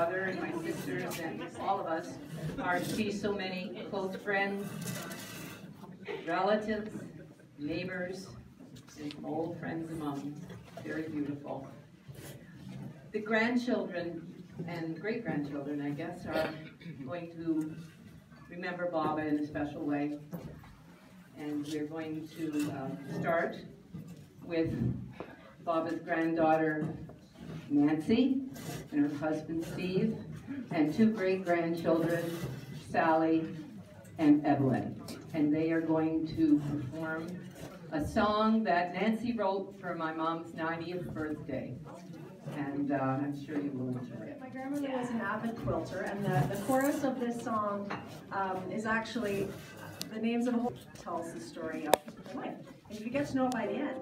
brother and my sisters and all of us are to see so many close friends, relatives, neighbors, and old friends among. Very beautiful. The grandchildren and great-grandchildren, I guess, are going to remember Baba in a special way. And we're going to start with Baba's granddaughter, Nancy, and her husband, Steve, and two great-grandchildren, Sally and Evelyn. And they are going to perform a song that Nancy wrote for my mom's 90th birthday. And I'm sure you will enjoy it. My grandmother was an avid quilter, and the chorus of this song is actually the names of the whole tells the story of her life. And you get to know it by the end.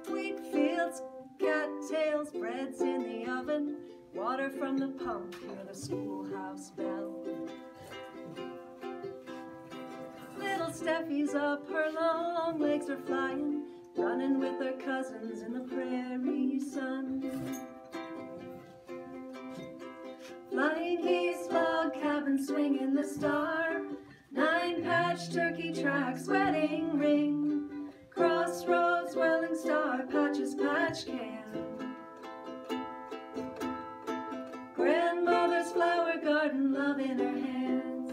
Wheat fields, cattails, bread's in the oven, water from the pump, hear the schoolhouse bell. Little Steffi's up, her long legs are flying, running with her cousins in the prairie sun. Flying geese, log cabin, swinging the star, 9-patch turkey tracks, wedding ring, crossroads, whirling star, Patch's patch can. Grandmother's flower garden, love in her hands.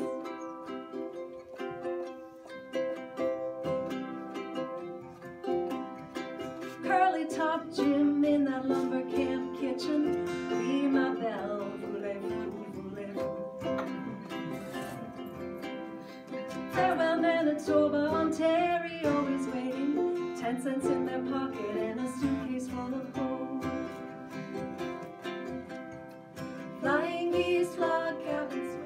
Curly top Jim in that lumber camp kitchen, be my belle, voulez-vous, voulez-vous. Farewell Manitoba, Ontario is waiting, 10 cents in their pocket and a suitcase full of home. Flying geese, log cabins,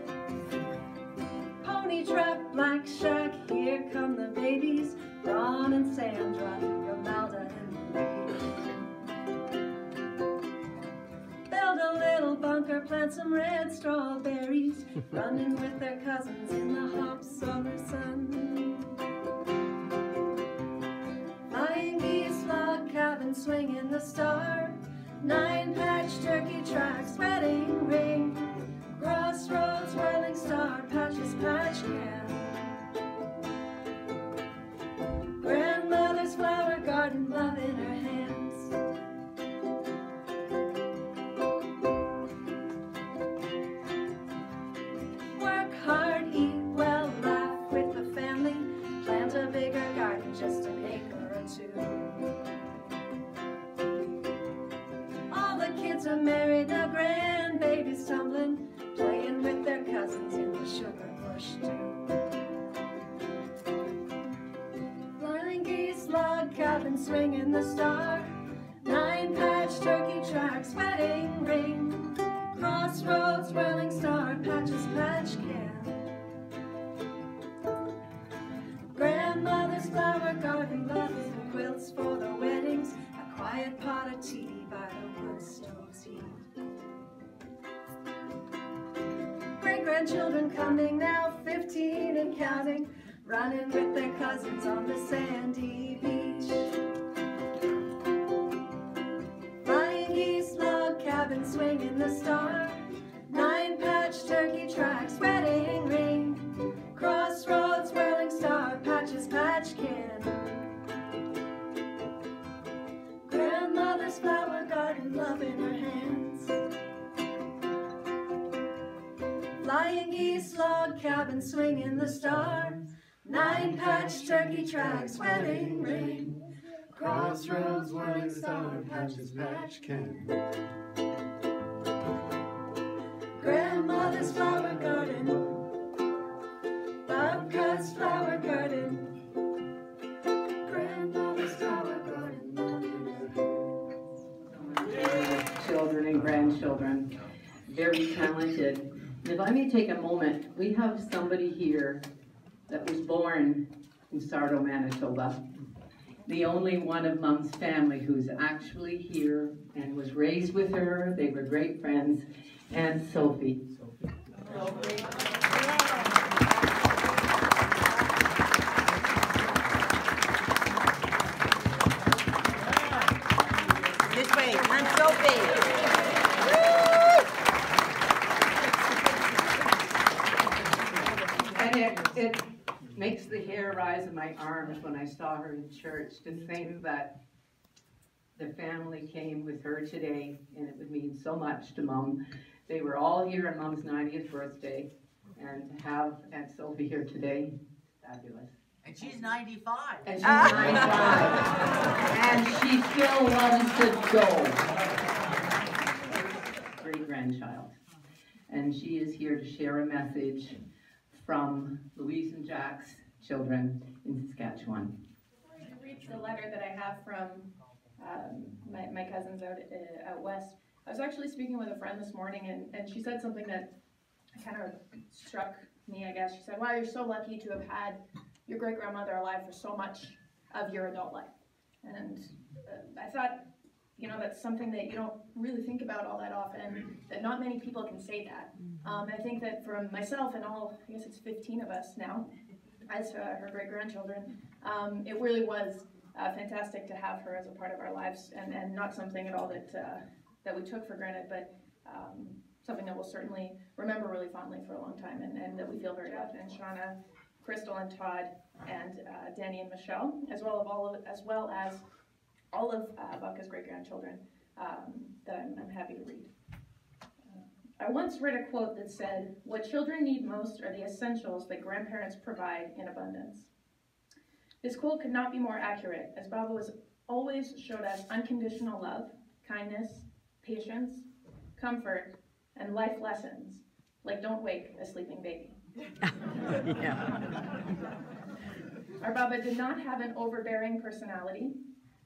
pony trap, black shack, here come the babies, Ron and Sandra, Romalda and Louise. Build a little bunker, plant some red strawberries, running with their cousins in the hot summer sun. Flying geese, log cabin, swinging the star, 9-patch turkey tracks, wedding ring, crossroads, whirling star, Patch's patch can. Grandmother's flower garden, love in her hands. Work hard, eat well, laugh with the family, plant a bigger garden, just an acre or two. Kids are married, the grandbabies tumbling, playing with their cousins in the sugar bush too. Flying geese, log cabin, swinging the star, 9-patch turkey tracks, wedding ring, crossroads, whirling star, Patch's patch can. Grandmother's flower garden, love in quilts for the weddings, a quiet pot of tea by the wood stove's heat. Great-grandchildren coming now, 15 and counting, running with their cousins on the sandy beach. Flying geese, log cabin, swinging the star, 9-patch turkey tracks, wedding ring, crossroads, whirling star, Patch's patch can. Grandmother's flower garden, love in her hands. Flying geese, log cabin, swinging the star, 9-patch turkey tracks, wedding ring, crossroads, whirling star, Patch's patch can. Grandmother's flower garden, Babka's flower garden, grandmother's flower garden, love in her hands. Children and grandchildren, very talented. And if I may take a moment, we have somebody here that was born in Sardo, Manitoba. the only one of Mom's family who's actually here and was raised with her. They were great friends. And Sophie. This way, and Sophie. And it makes the hair rise on my arms when I saw her in church to think that the family came with her today, and it would mean so much to Mom. They were all here on Mom's 90th birthday, and to have Aunt Sophie here today, fabulous. And she's 95. And she's 95. And she still loves to go. Great-grandchild. And she is here to share a message from Louise and Jack's children in Saskatchewan. I'm going to read the letter that I have from my cousins out west. I was actually speaking with a friend this morning, and she said something that kind of struck me, I guess. She said, wow, you're so lucky to have had your great-grandmother alive for so much of your adult life. And I thought, you know, that's something that you don't really think about all that often, that not many people can say that. I think that for myself and all, I guess it's 15 of us now, as her great-grandchildren, it really was fantastic to have her as a part of our lives, and not something at all that we took for granted, but something that we'll certainly remember really fondly for a long time, and that we feel very loved. And Shauna, Crystal, and Todd, and Danny and Michelle, as well as all of Babka's great-grandchildren that I'm happy to read. I once read a quote that said, "What children need most are the essentials that grandparents provide in abundance." This quote could not be more accurate, as Baba was always showed us unconditional love, kindness, patience, comfort, and life lessons, like don't wake a sleeping baby. Our Baba did not have an overbearing personality.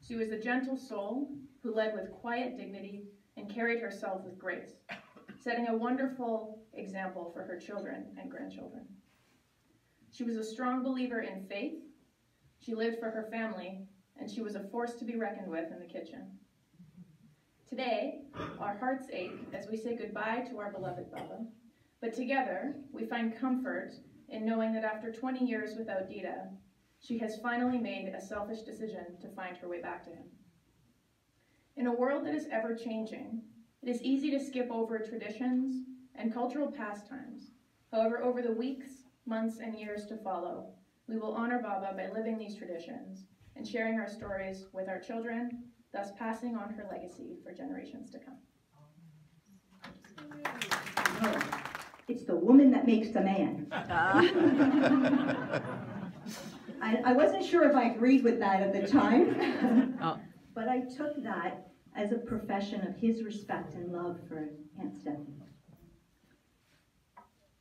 She was a gentle soul who led with quiet dignity and carried herself with grace, setting a wonderful example for her children and grandchildren. She was a strong believer in faith. She lived for her family, and she was a force to be reckoned with in the kitchen. Today, our hearts ache as we say goodbye to our beloved Baba, but together we find comfort in knowing that after 20 years without Dita, she has finally made a selfish decision to find her way back to him. In a world that is ever changing, it is easy to skip over traditions and cultural pastimes. However, over the weeks, months, and years to follow, we will honor Baba by living these traditions and sharing our stories with our children, thus passing on her legacy for generations to come. It's the woman that makes the man. I wasn't sure if I agreed with that at the time, but I took that as a profession of his respect and love for Aunt Stephanie.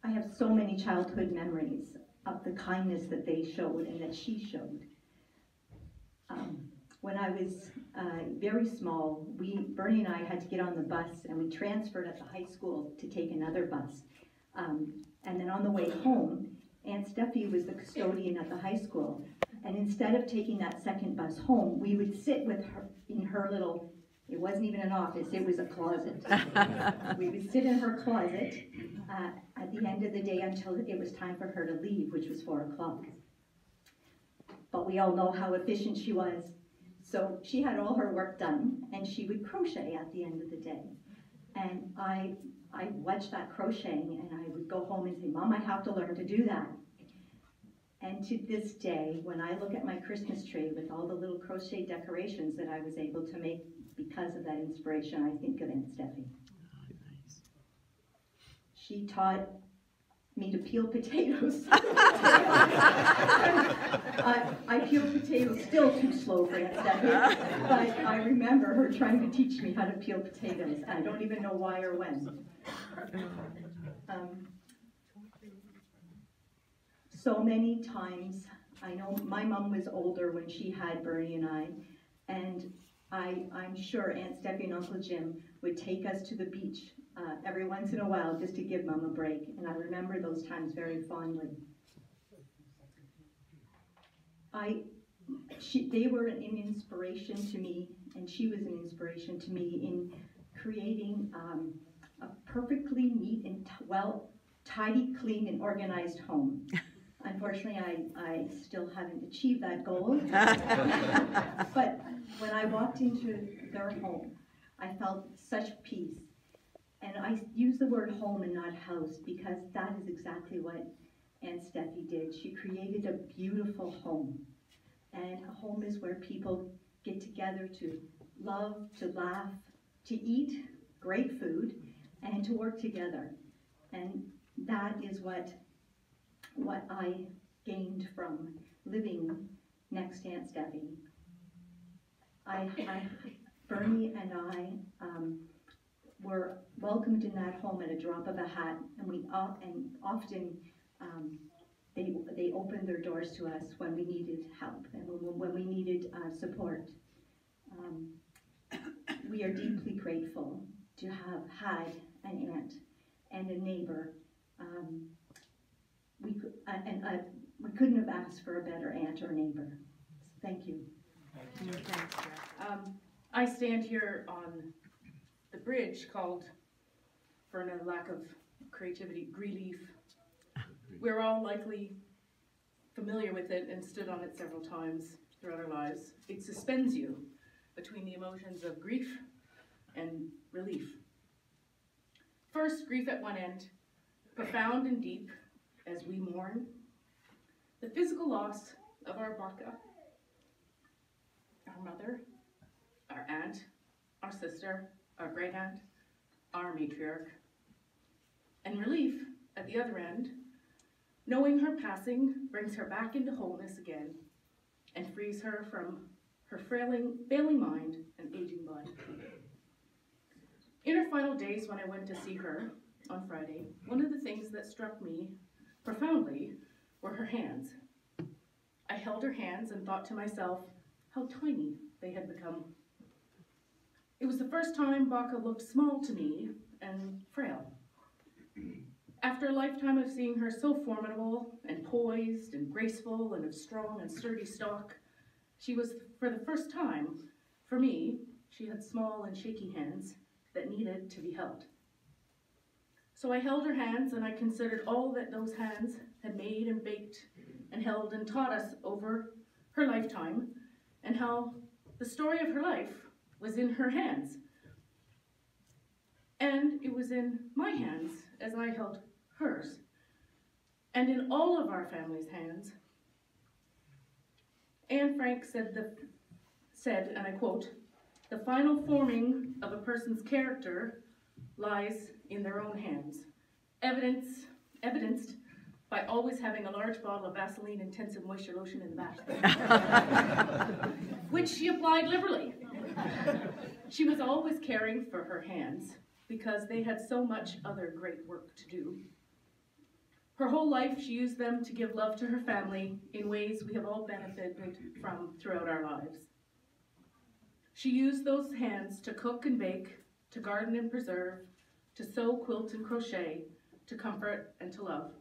I have so many childhood memories of the kindness that they showed and that she showed. When I was very small, Bernie and I had to get on the bus, and we transferred at the high school to take another bus. And then on the way home, Aunt Steffi was the custodian at the high school, and instead of taking that second bus home, we would sit with her in her little, it wasn't even an office, it was a closet. We would sit in her closet at the end of the day until it was time for her to leave, which was 4 o'clock. But we all know how efficient she was. So she had all her work done, and she would crochet at the end of the day. And I watched that crocheting, and I would go home and say, Mom, I have to learn to do that. And to this day, when I look at my Christmas tree with all the little crochet decorations that I was able to make because of that inspiration, I think of Aunt Steffi. Oh, nice. She taught me to peel potatoes. I peel potatoes still too slow for Aunt Steffi, but I remember her trying to teach me how to peel potatoes. I don't even know why or when. So many times, I know my mom was older when she had Bernie and I, and I'm sure Aunt Steffi and Uncle Jim would take us to the beach every once in a while just to give Mom a break, and I remember those times very fondly. they were an inspiration to me, and she was an inspiration to me in creating a perfectly neat and tidy, clean, and organized home. Unfortunately, I still haven't achieved that goal. But when I walked into their home, I felt such peace. And I use the word home and not house because that is exactly what Aunt Steffi did. She created a beautiful home. And a home is where people get together to love, to laugh, to eat great food, and to work together. And that is what I gained from living next to Aunt Steffi. Bernie and I were welcomed in that home at a drop of a hat, and often they opened their doors to us when we needed help and when we needed support. We are deeply grateful to have had an aunt and a neighbor. We couldn't have asked for a better aunt or neighbor. Thank you. I stand here on the bridge called, for a lack of creativity, Grief. We're all likely familiar with it and stood on it several times throughout our lives. It suspends you between the emotions of grief and relief. First, grief at one end, profound and deep as we mourn the physical loss of our Babka, our mother, our aunt, our sister, our great aunt, our matriarch. And relief at the other end, knowing her passing brings her back into wholeness again and frees her from her failing mind and aging body. In her final days when I went to see her on Friday, one of the things that struck me profoundly were her hands. I held her hands and thought to myself how tiny they had become. It was the first time Babka looked small to me and frail. After a lifetime of seeing her so formidable and poised and graceful and of strong and sturdy stock, she was, for the first time, for me, she had small and shaky hands that needed to be held. So I held her hands and I considered all that those hands had made and baked and held and taught us over her lifetime, and how the story of her life was in her hands. And it was in my hands as I held hers, and in all of our family's hands. Anne Frank said, and I quote, "The final forming of a person's character lies in their own hands, evidenced by always having a large bottle of Vaseline Intensive Moisture Lotion in the bathroom," which she applied liberally. She was always caring for her hands because they had so much other great work to do. Her whole life, she used them to give love to her family in ways we have all benefited from throughout our lives. She used those hands to cook and bake, to garden and preserve, to sew, quilt, and crochet, to comfort and to love.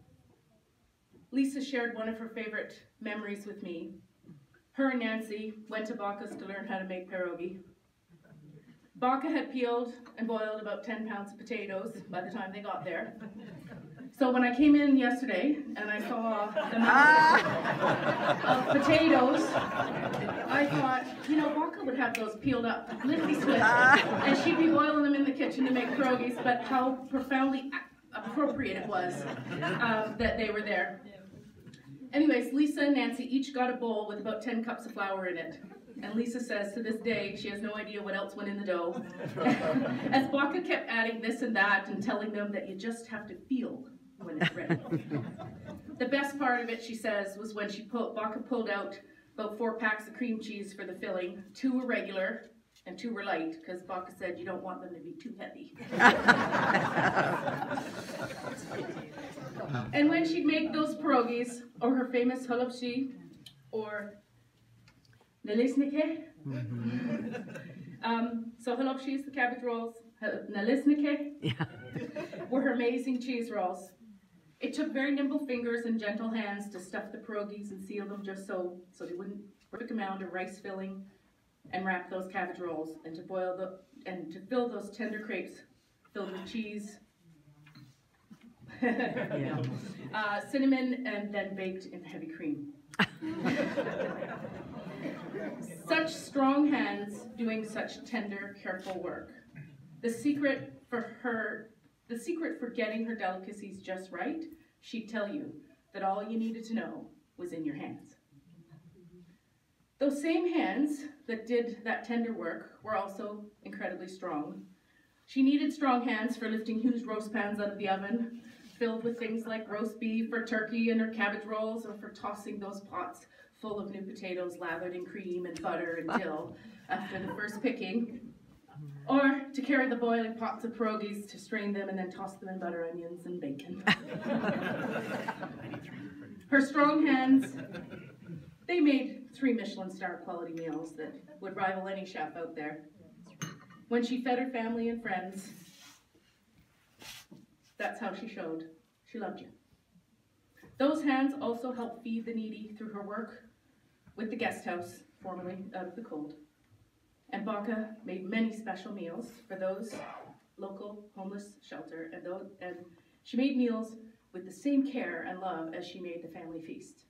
Lisa shared one of her favorite memories with me. Her and Nancy went to Babka's to learn how to make pierogi. Babka had peeled and boiled about 10 pounds of potatoes by the time they got there. So when I came in yesterday and I saw the amount of potatoes, I thought, you know, Babka would have those peeled up lickety split, and she'd be boiling them in the kitchen to make pierogies, but how profoundly appropriate it was that they were there. Anyways, Lisa and Nancy each got a bowl with about 10 cups of flour in it. And Lisa says to this day, she has no idea what else went in the dough. As Babka kept adding this and that and telling them that you just have to feel when it's ready. The best part of it, she says, was when Babka pulled out about 4 packs of cream cheese for the filling. 2 were regular and 2 were light, because Babka said you don't want them to be too heavy. And when she'd make those pierogies, or her famous halapshi, or nalisnike. So halapshi is the cabbage rolls, nalisnike were her amazing cheese rolls. It took very nimble fingers and gentle hands to stuff the pierogies and seal them just so they wouldn't perfect amount of rice filling and wrap those cabbage rolls and to fill those tender crepes filled with cheese, cinnamon, and then baked in heavy cream. Such strong hands doing such tender, careful work. The secret for getting her delicacies just right, she'd tell you that all you needed to know was in your hands. Those same hands that did that tender work were also incredibly strong. She needed strong hands for lifting huge roast pans out of the oven, filled with things like roast beef or turkey and her cabbage rolls, or for tossing those pots full of new potatoes lathered in cream and butter and dill after the first picking, or to carry the boiling pots of pierogies to strain them and then toss them in butter, onions, and bacon. Her strong hands, they made 3 Michelin star quality meals that would rival any chef out there. When she fed her family and friends, that's how she showed she loved you. Those hands also helped feed the needy through her work with the guest house, formerly Out of the Cold. And Babka made many special meals for those local homeless shelter, and she made meals with the same care and love as she made the family feast.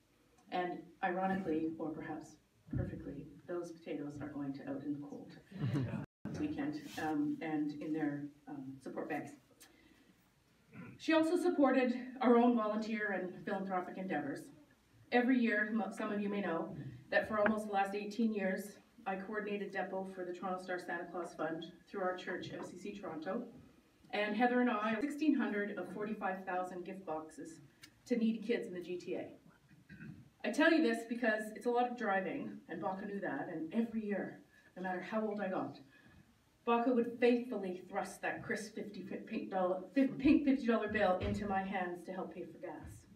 And ironically, or perhaps perfectly, those potatoes are going to Out in the Cold this weekend and in their support bags. She also supported our own volunteer and philanthropic endeavors. Every year, some of you may know, that for almost the last 18 years, I coordinated depot for the Toronto Star Santa Claus Fund through our church, FCC Toronto. And Heather and I, 1,600 of 45,000 gift boxes to needy kids in the GTA. I tell you this because it's a lot of driving, and Babka knew that, and every year, no matter how old I got, Babka would faithfully thrust that crisp pink $50 bill into my hands to help pay for gas.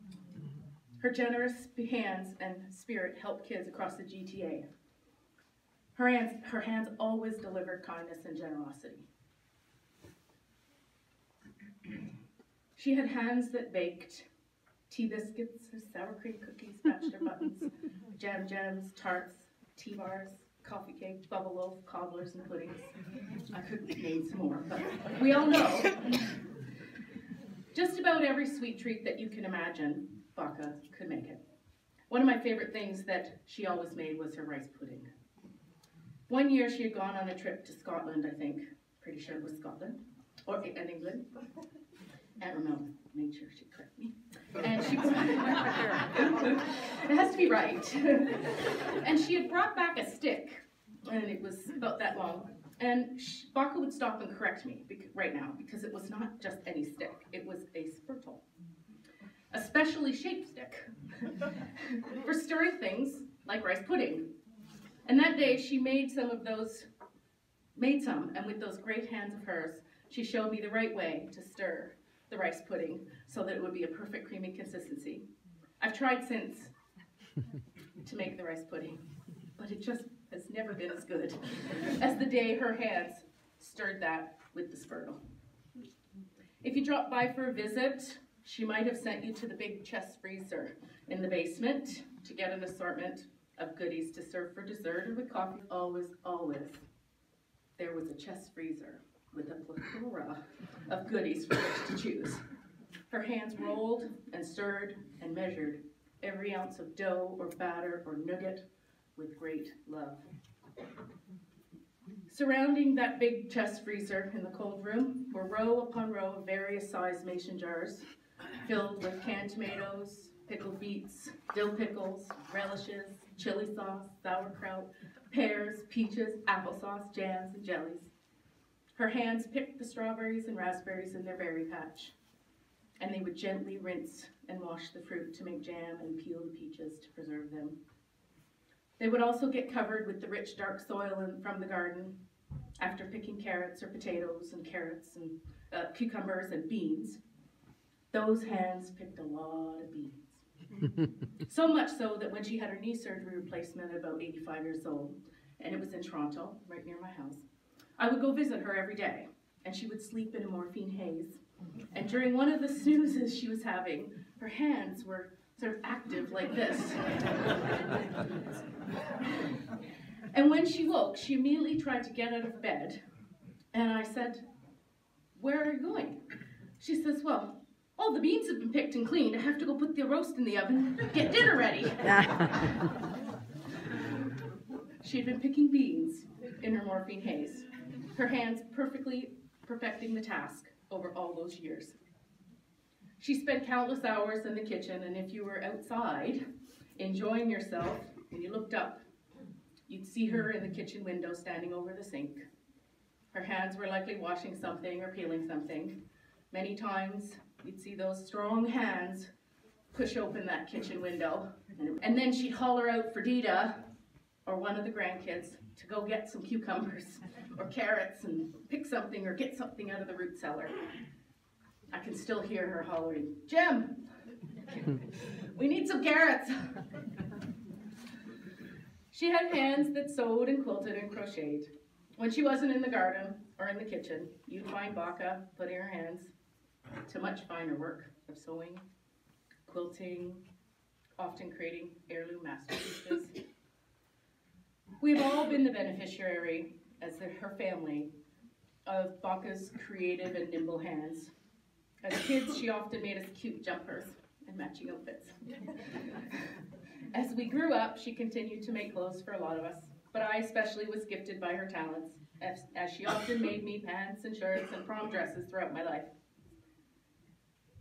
Her generous hands and spirit helped kids across the GTA. Her hands always delivered kindness and generosity. She had hands that baked tea biscuits, sour cream cookies, bachelor buttons, jam jams, tarts, tea bars, coffee cake, bubble loaf, cobblers, and puddings. I could name some more, but we all know just about every sweet treat that you can imagine, Babka could make it. One of my favorite things that she always made was her rice pudding. One year she had gone on a trip to Scotland, I think. Pretty sure it was Scotland, or in England. I don't know, made sure she'd correct me. And she it has to be right. And she had brought back a stick, and it was about that long. And Babka would stop and correct me right now, because it was not just any stick, it was a spurtle. A specially shaped stick for stirring things like rice pudding. And that day she made some, and with those great hands of hers, she showed me the right way to stir the rice pudding so that it would be a perfect creamy consistency. I've tried since to make the rice pudding, but it just has never been as good as the day her hands stirred that with the spurtle. If you dropped by for a visit, she might have sent you to the big chest freezer in the basement to get an assortment of goodies to serve for dessert or with coffee. Always, always, there was a chest freezer with a plethora of goodies for which to choose. Her hands rolled and stirred and measured every ounce of dough or batter or nougat with great love. Surrounding that big chest freezer in the cold room were row upon row of various sized mason jars filled with canned tomatoes, pickled beets, dill pickles, relishes, chili sauce, sauerkraut, pears, peaches, applesauce, jams, and jellies. Her hands picked the strawberries and raspberries in their berry patch, and they would gently rinse and wash the fruit to make jam and peel the peaches to preserve them. They would also get covered with the rich dark soil from the garden after picking carrots or potatoes and cucumbers and beans. Those hands picked a lot of beans. So much so that when she had her knee surgery replacement at about 85 years old, and it was in Toronto, right near my house, I would go visit her every day, and she would sleep in a morphine haze. And during one of the snoozes she was having, her hands were sort of active like this. And when she woke, she immediately tried to get out of bed. And I said, "Where are you going?" She says, "Well, all the beans have been picked and cleaned. I have to go put the roast in the oven, get dinner ready." She had been picking beans in her morphine haze, her hands perfecting the task over all those years. She spent countless hours in the kitchen, and if you were outside enjoying yourself and you looked up, you'd see her in the kitchen window standing over the sink. Her hands were likely washing something or peeling something. Many times you'd see those strong hands push open that kitchen window, and then she'd holler out for Dita or one of the grandkids to go get some cucumbers or carrots and pick something or get something out of the root cellar. I can still hear her hollering, "Jim, we need some carrots." She had hands that sewed and quilted and crocheted. When she wasn't in the garden or in the kitchen, you'd find Babka putting her hands to much finer work of sewing, quilting, often creating heirloom masterpieces. We've all been the beneficiary, as her family, of Babka's creative and nimble hands. As kids, she often made us cute jumpers and matching outfits. As we grew up, she continued to make clothes for a lot of us, but I especially was gifted by her talents, as she often made me pants and shirts and prom dresses throughout my life.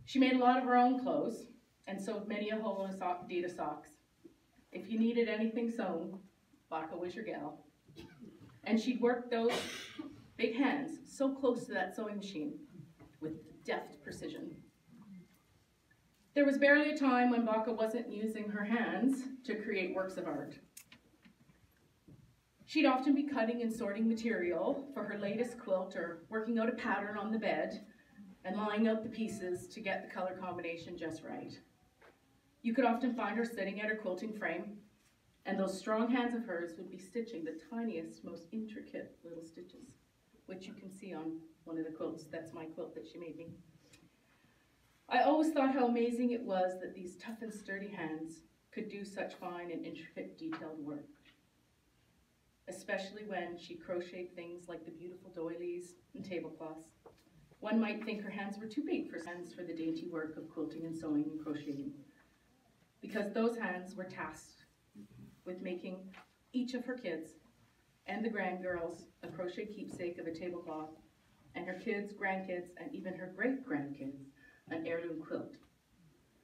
She made a lot of her own clothes and sewed many a hole in Dita socks. If you needed anything sewn, Babka was your gal. And she'd work those big hands so close to that sewing machine with deft precision. There was barely a time when Babka wasn't using her hands to create works of art. She'd often be cutting and sorting material for her latest quilt or working out a pattern on the bed and laying out the pieces to get the color combination just right. You could often find her sitting at her quilting frame, and those strong hands of hers would be stitching the tiniest, most intricate little stitches, which you can see on one of the quilts. That's my quilt that she made me. I always thought how amazing it was that these tough and sturdy hands could do such fine and intricate detailed work, especially when she crocheted things like the beautiful doilies and tablecloths. One might think her hands were too big for the dainty work of quilting and sewing and crocheting, because those hands were tasked with making each of her kids and the grandgirls a crochet keepsake of a tablecloth, and her kids, grandkids, and even her great-grandkids an heirloom quilt.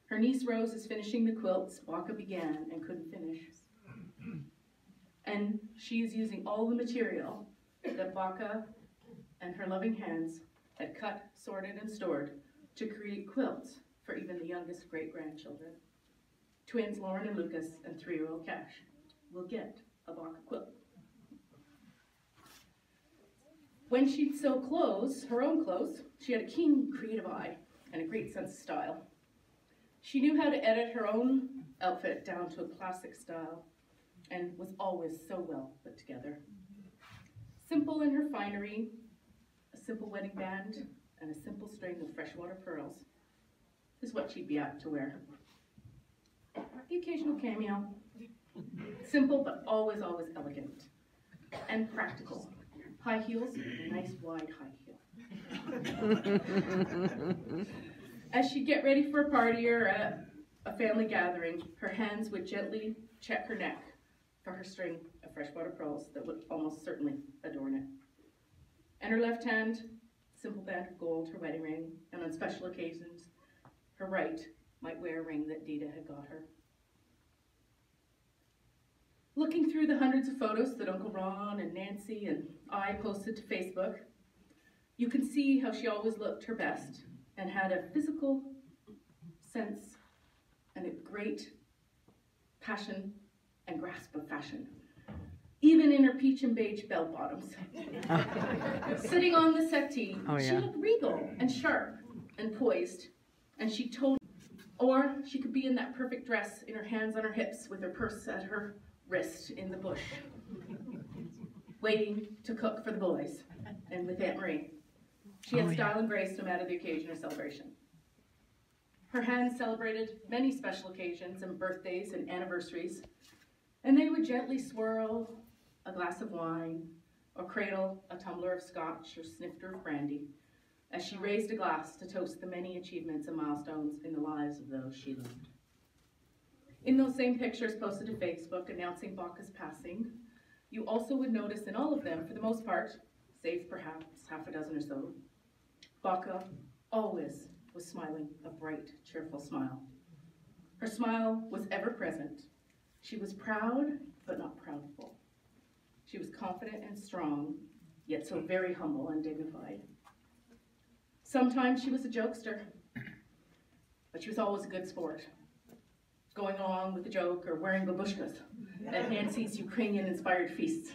Her niece Rose is finishing the quilts Babka began and couldn't finish. And she is using all the material that Babka and her loving hands had cut, sorted, and stored to create quilts for even the youngest great-grandchildren. Twins Lauren and Lucas and 3-year-old Cash will get a Babka quilt. When she'd sew clothes, her own clothes, she had a keen creative eye and a great sense of style. She knew how to edit her own outfit down to a classic style and was always so well put together. Simple in her finery, a simple wedding band, and a simple string of freshwater pearls is what she'd be apt to wear. The occasional cameo, simple but always, always elegant and practical. High heels, a nice wide high heel. As she'd get ready for a party or a family gathering, her hands would gently check her neck for her string of freshwater pearls that would almost certainly adorn it. And her left hand, simple band of gold, her wedding ring, and on special occasions, her right might wear a ring that Dita had got her. Looking through the hundreds of photos that Uncle Ron and Nancy and I posted to Facebook, you can see how she always looked her best and had a physical sense and a great passion and grasp of fashion, even in her peach and beige bell bottoms. Sitting on the settee, she looked regal and sharp and poised, and she told, or she could be in that perfect dress in her hands on her hips with her purse at her wrist in the bush, waiting to cook for the boys and with Aunt Marie. She had style and grace no matter the occasion or celebration. Her hands celebrated many special occasions and birthdays and anniversaries, and they would gently swirl a glass of wine or cradle a tumbler of scotch or snifter of brandy as she raised a glass to toast the many achievements and milestones in the lives of those she loved. In those same pictures posted to Facebook announcing Babka's passing, you also would notice in all of them, for the most part, save perhaps half a dozen or so, Babka always was smiling a bright, cheerful smile. Her smile was ever present. She was proud, but not proudful. She was confident and strong, yet so very humble and dignified. Sometimes she was a jokester, but she was always a good sport, going along with the joke or wearing babushkas at Nancy's Ukrainian-inspired feasts.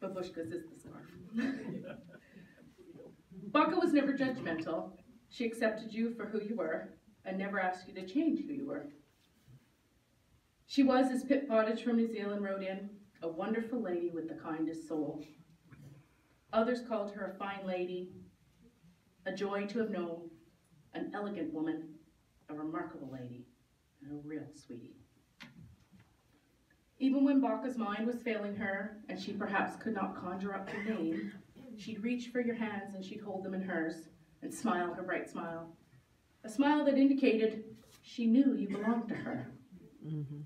Babushkas is the scarf. Babka was never judgmental. She accepted you for who you were and never asked you to change who you were. She was, as Pip Pottage from New Zealand wrote in, a wonderful lady with the kindest soul. Others called her a fine lady, a joy to have known, an elegant woman, a remarkable lady, and a real sweetie. Even when Babka's mind was failing her, and she perhaps could not conjure up your name, she'd reach for your hands and she'd hold them in hers and smile her bright smile. A smile that indicated she knew you belonged to her. Mm-hmm.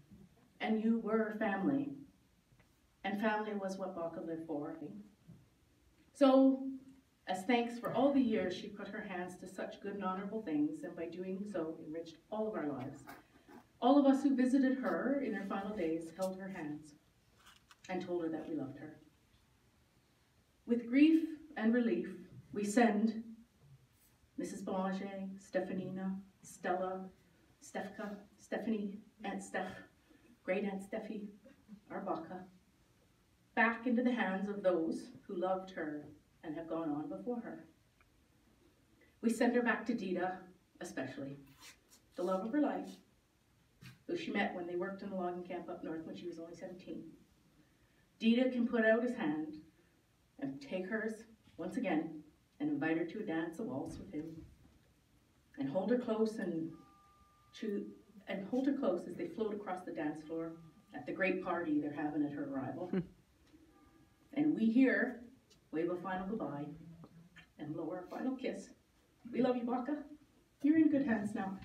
And you were family. And family was what Babka lived for. So, as thanks for all the years she put her hands to such good and honorable things, and by doing so enriched all of our lives, all of us who visited her in her final days held her hands and told her that we loved her. With grief and relief, we send Mrs. Belanger, Stefanina, Stella, Stefka, Stephanie, Aunt Steph, Great Aunt Steffi, our Babka, back into the hands of those who loved her and have gone on before her. We send her back to Dita, especially, the love of her life, who she met when they worked in the logging camp up north when she was only 17. Dita can put out his hand and take hers once again and invite her to a dance, a waltz with him, and hold her close as they float across the dance floor at the great party they're having at her arrival. And we here wave a final goodbye and blow our final kiss. We love you, Babka. You're in good hands now.